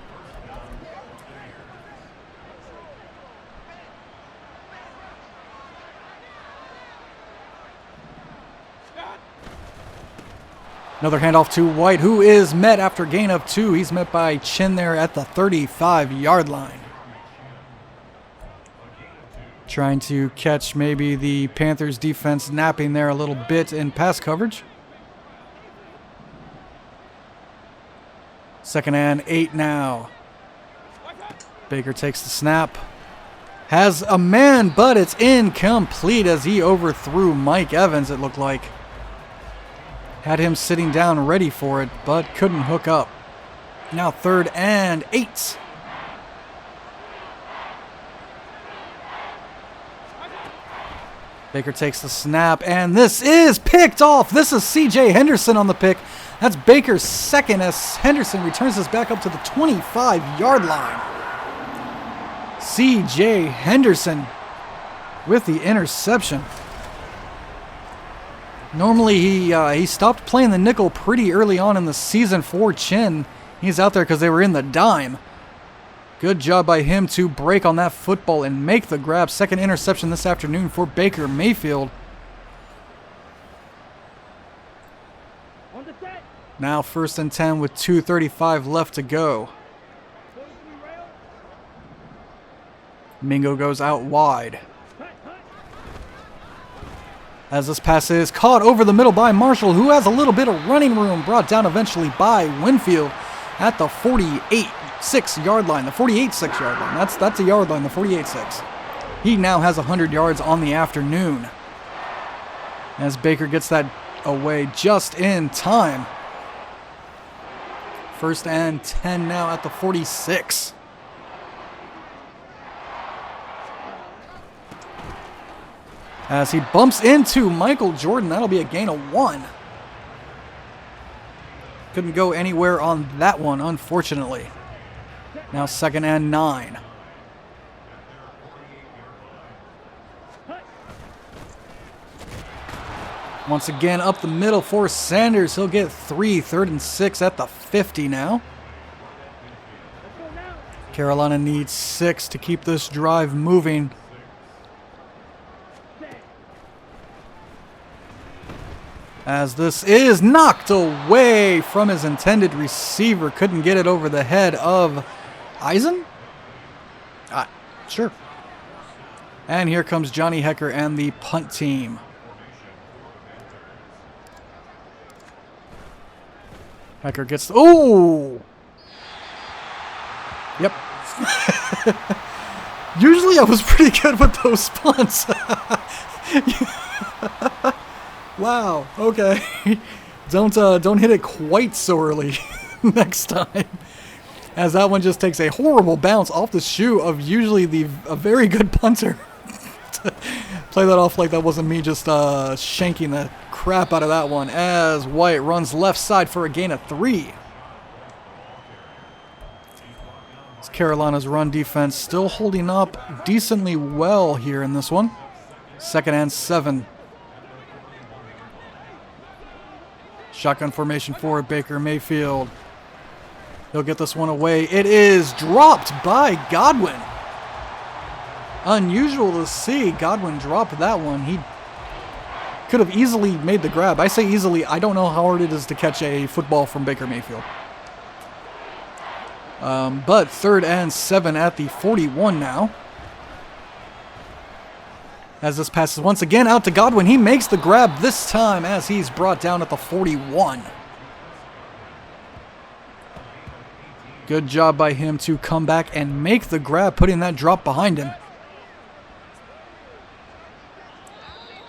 S1: Another handoff to White, who is met after gain of 2. He's met by Chin there at the 35-yard line. Trying to catch maybe the Panthers defense napping there a little bit in pass coverage. 2nd and 8 now. Baker takes the snap. Has a man, but it's incomplete as he overthrew Mike Evans, it looked like. Had him sitting down ready for it, but couldn't hook up. Now 3rd and 8. Baker takes the snap, and this is picked off. This is C.J. Henderson on the pick. That's Baker's 2nd as Henderson returns this back up to the 25-yard line. C.J. Henderson with the interception. Normally, he stopped playing the nickel pretty early on in the season for Chin. He's out there because they were in the dime. Good job by him to break on that football and make the grab. 2nd interception this afternoon for Baker Mayfield. Now 1st and 10 with 2:35 left to go. Mingo goes out wide. As this pass is caught over the middle by Marshall, who has a little bit of running room, brought down eventually by Winfield at the 48-6 line. The 48-6 yard line. That's a yard line, the 48-6. He now has 100 yards on the afternoon. As Baker gets that away just in time. 1st and 10 now at the 46. As he bumps into Michael Jordan, that'll be a gain of 1. Couldn't go anywhere on that one, unfortunately. Now 2nd and 9. Once again, up the middle for Sanders. He'll get 3, 3rd and 6 at the 50 now. Carolina needs 6 to keep this drive moving. As this is knocked away from his intended receiver. Couldn't get it over the head of Eisen? Sure. And here comes Johnny Hecker and the punt team. Hecker gets... Oh! Yep. Usually I was pretty good with those punts. Wow, okay. Don't hit it quite so early next time. As that one just takes a horrible bounce off the shoe of usually a very good punter. Play that off like that wasn't me just shanking the crap out of that one. As White runs left side for a gain of 3. As Carolina's run defense still holding up decently well here in this one. 2nd and 7. Shotgun formation for Baker Mayfield. He'll get this one away. It is dropped by Godwin. Unusual to see Godwin drop that one. He could have easily made the grab. I say easily. I don't know how hard it is to catch a football from Baker Mayfield. But 3rd and 7 at the 41 now. As this passes once again out to Godwin. He makes the grab this time as he's brought down at the 41. Good job by him to come back and make the grab, putting that drop behind him.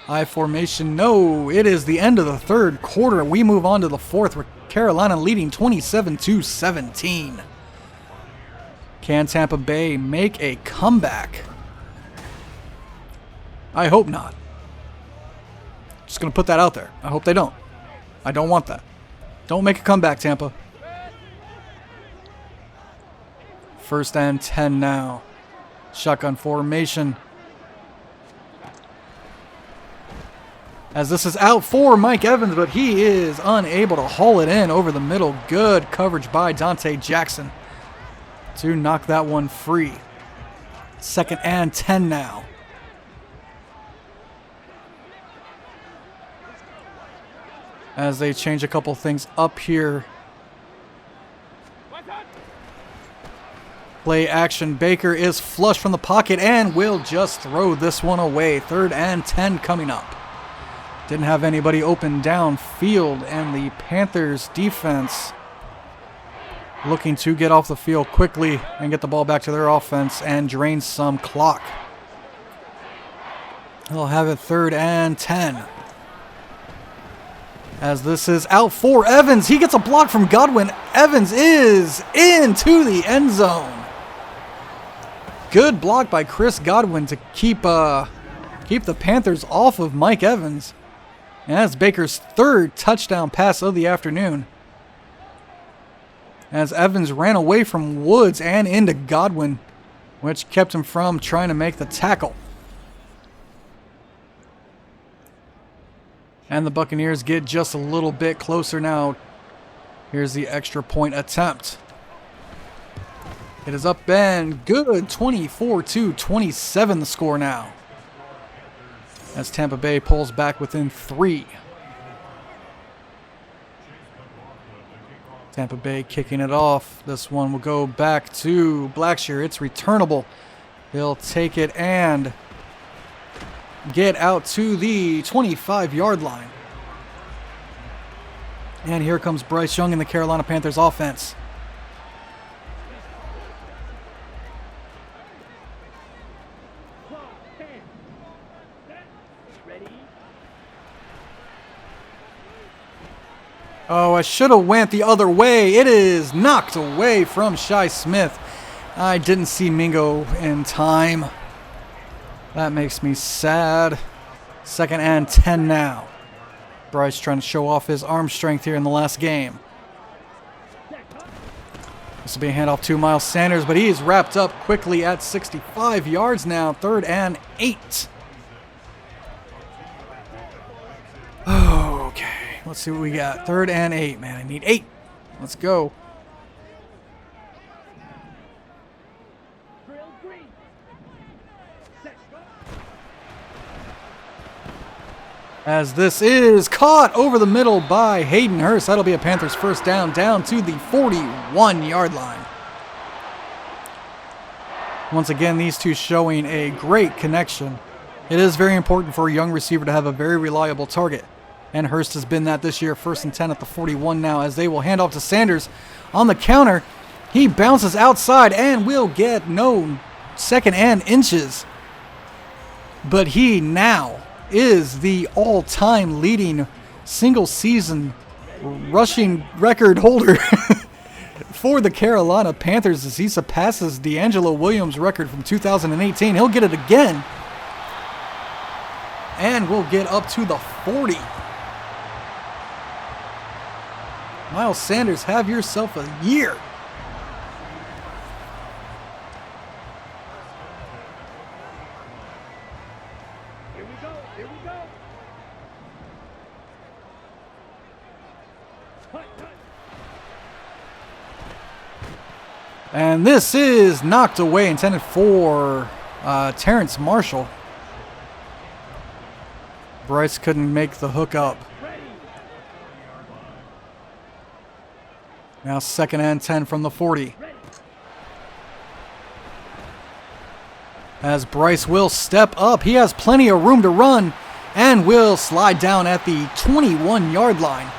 S1: I formation, no, it is the end of the 3rd quarter. We move on to the 4th with Carolina leading 27-17. Can Tampa Bay make a comeback? I hope not. Just going to put that out there. I hope they don't. I don't want that. Don't make a comeback, Tampa. 1st and 10 now. Shotgun formation. As this is out for Mike Evans, but he is unable to haul it in over the middle. Good coverage by Dante Jackson to knock that one free. 2nd and 10 now. As they change a couple things up here. Play action. Baker is flush from the pocket and will just throw this one away. 3rd and 10 coming up. Didn't have anybody open downfield, and the Panthers defense looking to get off the field quickly and get the ball back to their offense and drain some clock. They'll have it 3rd and 10. As this is out for Evans. He gets a block from Godwin. Evans is into the end zone. Good block by Chris Godwin to keep the Panthers off of Mike Evans. And that's Baker's 3rd touchdown pass of the afternoon. As Evans ran away from Woods and into Godwin, which kept him from trying to make the tackle. And the Buccaneers get just a little bit closer now. Here's the extra point attempt. It is up and good. 24-27 the score now. As Tampa Bay pulls back within 3. Tampa Bay kicking it off. This one will go back to Blackshear. It's returnable. He'll take it and get out to the 25-yard line. And here comes Bryce Young in the Carolina Panthers offense. Oh, I should have went the other way. It is knocked away from Shi Smith. I didn't see Mingo in time. That makes me sad. 2nd and 10 now. Bryce trying to show off his arm strength here in the last game. This will be a handoff to Miles Sanders, but he is wrapped up quickly at 65 yards now. 3rd and 8. Okay. Let's see what we got. 3rd and 8, man. I need 8. Let's go. As this is caught over the middle by Hayden Hurst. That'll be a Panthers 1st down to the 41-yard line. Once again, these two showing a great connection. It is very important for a young receiver to have a very reliable target. And Hurst has been that this year. 1st and 10 at the 41 now as they will hand off to Sanders on the counter. He bounces outside and will get no 2nd and inches. But he now is the all-time leading single-season rushing record holder for the Carolina Panthers as he surpasses D'Angelo Williams' record from 2018. He'll get it again. And we'll get up to the 40. Miles Sanders, have yourself a year.
S2: Here we go. Here we go.
S1: And this is knocked away, intended for Terrence Marshall. Bryce couldn't make the hook up. Now 2nd and 10 from the 40. As Bryce will step up. He has plenty of room to run and will slide down at the 21-yard line.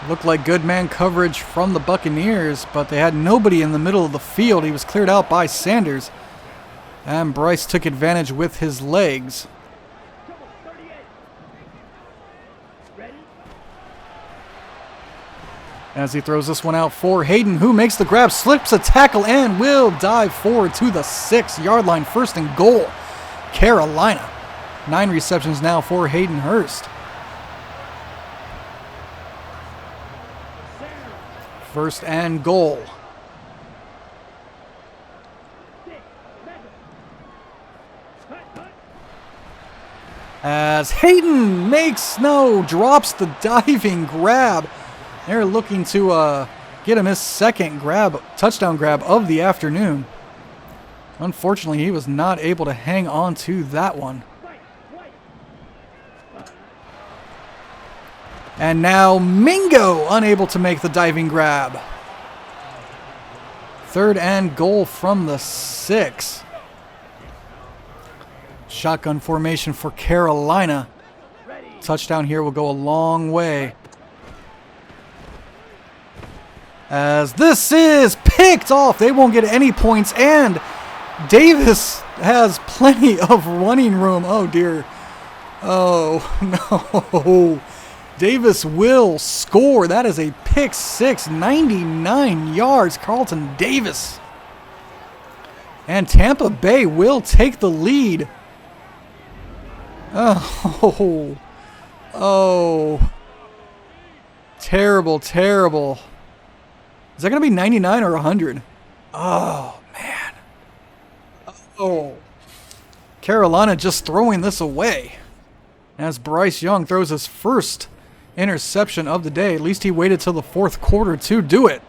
S1: Looked like good man coverage from the Buccaneers, but they had nobody in the middle of the field. He was cleared out by Sanders. And Bryce took advantage with his legs. As he throws this one out for Hayden, who makes the grab, slips a tackle, and will dive forward to the 6-yard line. First and goal, Carolina. 9 receptions now for Hayden Hurst. First and goal. As Hayden drops the diving grab. They're looking to get him his second touchdown grab of the afternoon. Unfortunately, he was not able to hang on to that one. And now Mingo unable to make the diving grab. Third and goal from the 6. Shotgun formation for Carolina. Touchdown here will go a long way. As this is picked off. They won't get any points. And Davis has plenty of running room. Oh, dear. Oh, no. Davis will score. That is a pick 6. 99 yards. Carlton Davis. And Tampa Bay will take the lead. Oh. Oh. Terrible, terrible. Is that going to be 99 or 100? Oh, man. Oh. Carolina just throwing this away. As Bryce Young throws his first interception of the day. At least he waited till the fourth quarter to do it.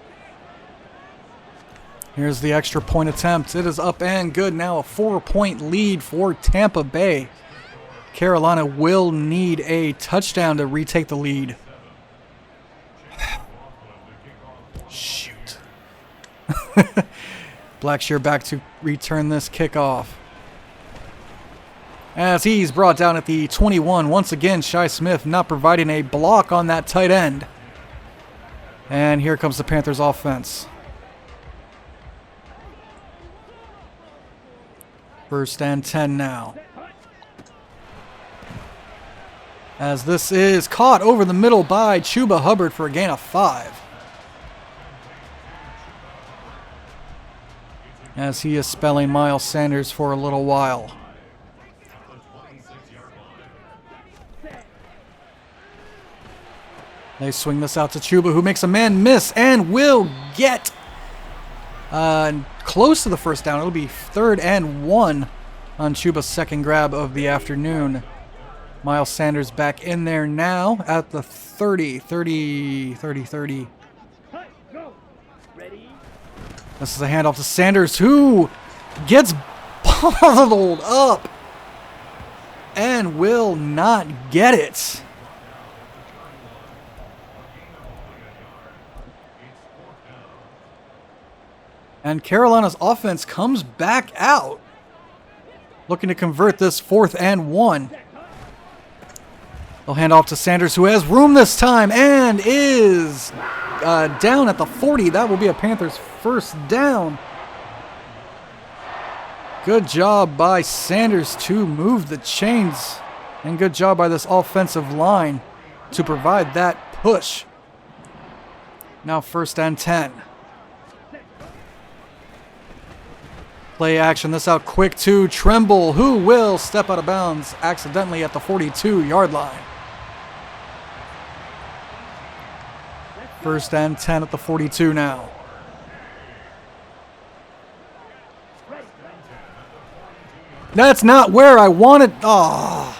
S1: Here's the extra point attempt. It is up and good. Now a 4-point lead for Tampa Bay. Carolina will need a touchdown to retake the lead. Shoot. Blackshear back to return this kickoff. As he's brought down at the 21. Once again, Shi Smith not providing a block on that tight end. And here comes the Panthers offense. First and 10 now. As this is caught over the middle by Chuba Hubbard for a gain of 5. As he is spelling Miles Sanders for a little while. They swing this out to Chuba, who makes a man miss and will get close to the first down. It'll be 3rd and 1 on Chuba's second grab of the afternoon. Miles Sanders back in there now at the 30. This is a handoff to Sanders, who gets bottled up and will not get it. And Carolina's offense comes back out, looking to convert this 4th and 1. They'll hand off to Sanders, who has room this time and is down at the 40. That will be a Panthers first down. Good job by Sanders to move the chains. And good job by this offensive line to provide that push. Now 1st and 10. Play action this out quick to Tremble, who will step out of bounds accidentally at the 42-yard line. 1st and 10 at the 42 now. That's not where I wanted. Oh,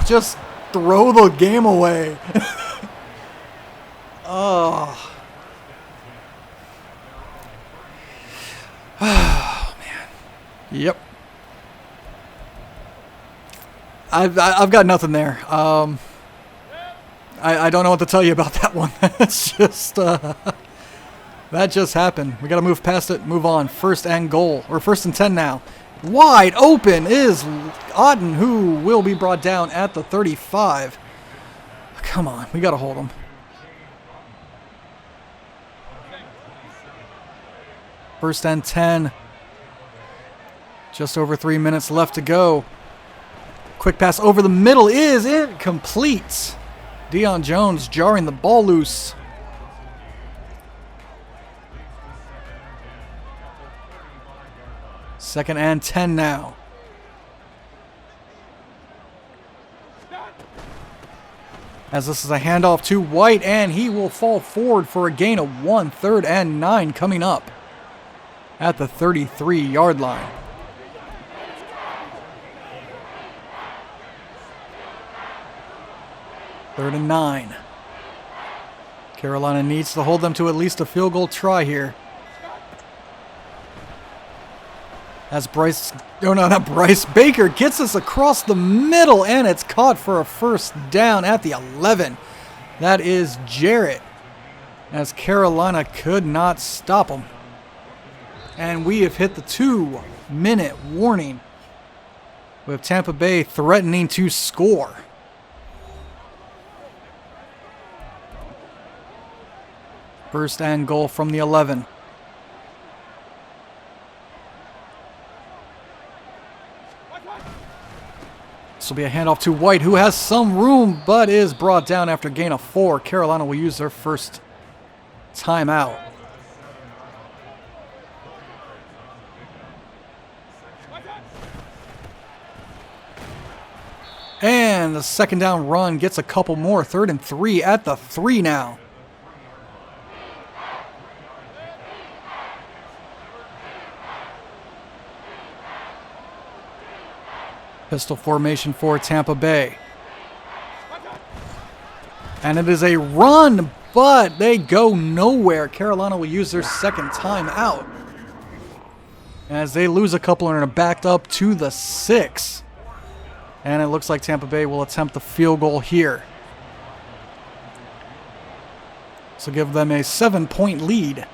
S1: just throw the game away. Oh, man. Yep. I've got nothing there. I don't know what to tell you about that one. It's just that That just happened. We got to move past it, move on. First and goal, or 1st and 10 now. Wide open is Otten, who will be brought down at the 35. Come on, we got to hold him. First and 10. Just over 3 minutes left to go. Quick pass over the middle is incomplete. Deion Jones jarring the ball loose. Second and 10 now. As this is a handoff to White, and he will fall forward for a gain of 1. 3rd and 9 coming up at the 33-yard line. Third and 9. Carolina needs to hold them to at least a field goal try here. As Baker gets us across the middle, and it's caught for a first down at the 11. That is Jarrett, as Carolina could not stop him. And we have hit the 2-minute warning with Tampa Bay threatening to score. First and goal from the 11. This will be a handoff to White, who has some room but is brought down after gain of 4. Carolina will use their first timeout. And the second down run gets a couple more. 3rd and 3 at the 3 now. Pistol formation for Tampa Bay. And it is a run, but they go nowhere. Carolina will use their second time out, as they lose a couple and are backed up to the 6. And it looks like Tampa Bay will attempt the field goal here. So give them a 7-point lead.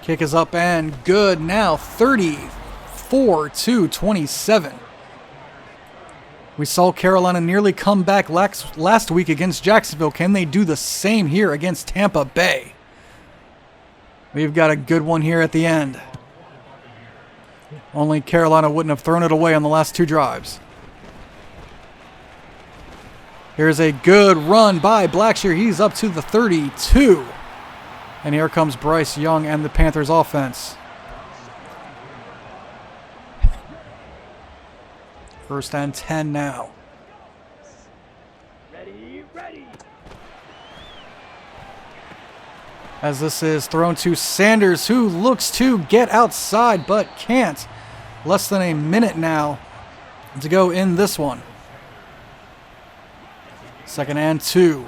S1: Kick is up and good now. 34-27. We saw Carolina nearly come back last week against Jacksonville. Can they do the same here against Tampa Bay? We've got a good one here at the end. Only Carolina wouldn't have thrown it away on the last 2 drives. Here's a good run by Blackshear. He's up to the 32. And here comes Bryce Young and the Panthers offense. First and 10 now.
S2: Ready.
S1: As this is thrown to Sanders, who looks to get outside but can't. Less than a minute now to go in this one. Second and 2.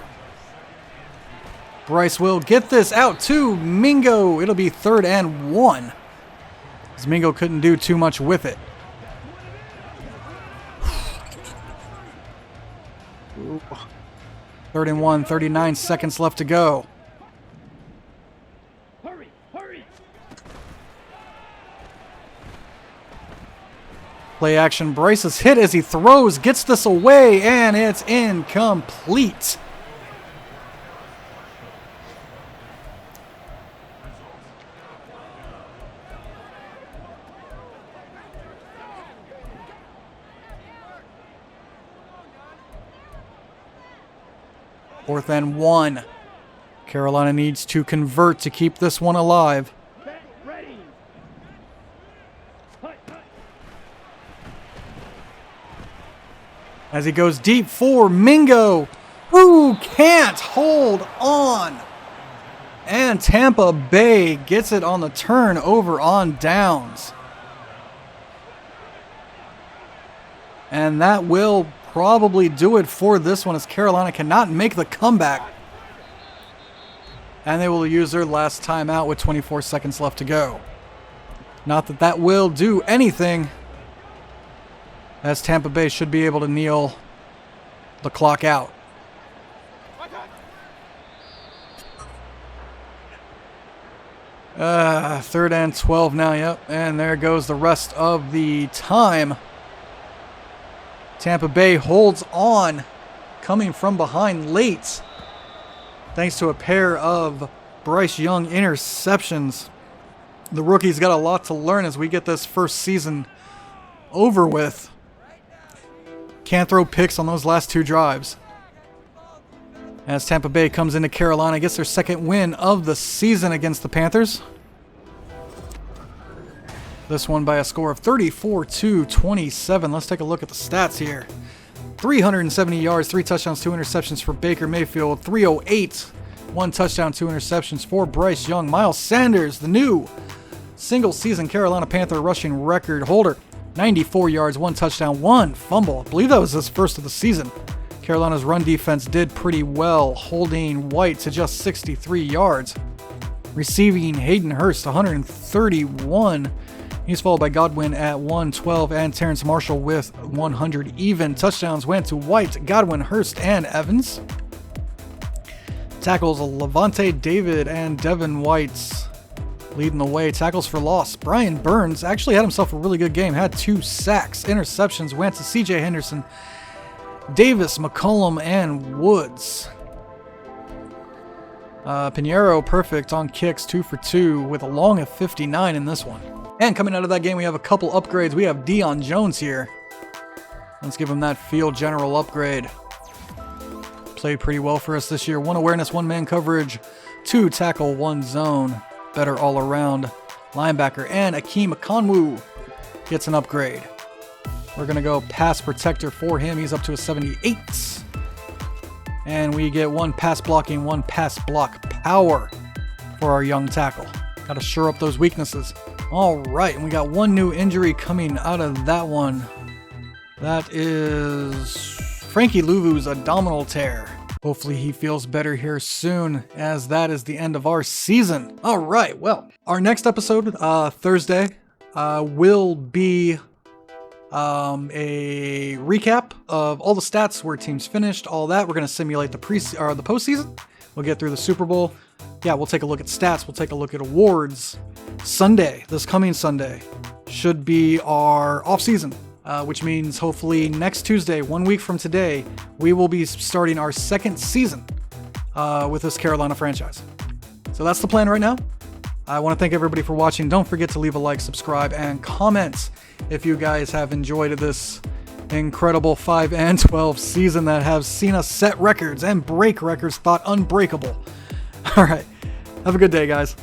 S1: Bryce will get this out to Mingo. It'll be 3rd and 1, as Mingo couldn't do too much with it. Ooh. 3rd and 1, 39 seconds left to go.
S2: Hurry.
S1: Play action. Bryce is hit as he throws, gets this away, and it's incomplete. Fourth and 1. Carolina needs to convert to keep this one alive.
S2: Ready.
S1: As he goes deep for Mingo, who can't hold on. And Tampa Bay gets it on the turn over on downs. And that will probably do it for this one, as Carolina cannot make the comeback. And they will use their last timeout with 24 seconds left to go. Not that that will do anything, as Tampa Bay should be able to kneel the clock out. 3rd and 12 now, yep. And there goes the rest of the time. Tampa Bay holds on, coming from behind late, thanks to a pair of Bryce Young interceptions. The rookie's got a lot to learn as we get this first season over with. Can't throw picks on those last 2 drives. As Tampa Bay comes into Carolina, gets their 2nd win of the season against the Panthers. This one by a score of 34-27. Let's take a look at the stats here. 370 yards, 3 touchdowns, 2 interceptions for Baker Mayfield. 308, 1 touchdown, 2 interceptions for Bryce Young. Miles Sanders, the new single-season Carolina Panther rushing record holder. 94 yards, 1 touchdown, 1 fumble. I believe that was his first of the season. Carolina's run defense did pretty well, holding White to just 63 yards. Receiving, Hayden Hurst, 131. He's followed by Godwin at 112 and Terrence Marshall with 100 even. Touchdowns went to White, Godwin, Hurst, and Evans. Tackles, Levante David and Devin White leading the way. Tackles for loss, Brian Burns actually had himself a really good game. Had 2 sacks. Interceptions went to CJ Henderson, Davis, McCollum, and Woods. Pinheiro perfect on kicks, 2 for 2 with a long of 59 in this one. And coming out of that game, we have a couple upgrades. We have Deion Jones here. Let's give him that field general upgrade. Played pretty well for us this year. 1 awareness, 1 man coverage, 2 tackle, 1 zone. Better all around linebacker. And Akeem Akonwu gets an upgrade. We're going to go pass protector for him. He's up to a 78. And we get 1 pass blocking, 1 pass block power for our young tackle. Got to shore up those weaknesses. All right, and we got 1 new injury coming out of that one. That is Frankie Luvu's abdominal tear. Hopefully he feels better here soon, as that is the end of our season. All right, well, our next episode, Thursday, will be a recap of all the stats, where teams finished, all that. We're going to simulate the postseason. We'll get through the Super Bowl. Yeah, we'll take a look at stats. We'll take a look at awards. Sunday, this coming Sunday, should be our off-season, which means hopefully next Tuesday, 1 week from today, we will be starting our 2nd season with this Carolina franchise. So that's the plan right now. I want to thank everybody for watching. Don't forget to leave a like, subscribe, and comment if you guys have enjoyed this incredible 5-12 season that has seen us set records and break records thought unbreakable. All right. Have a good day, guys.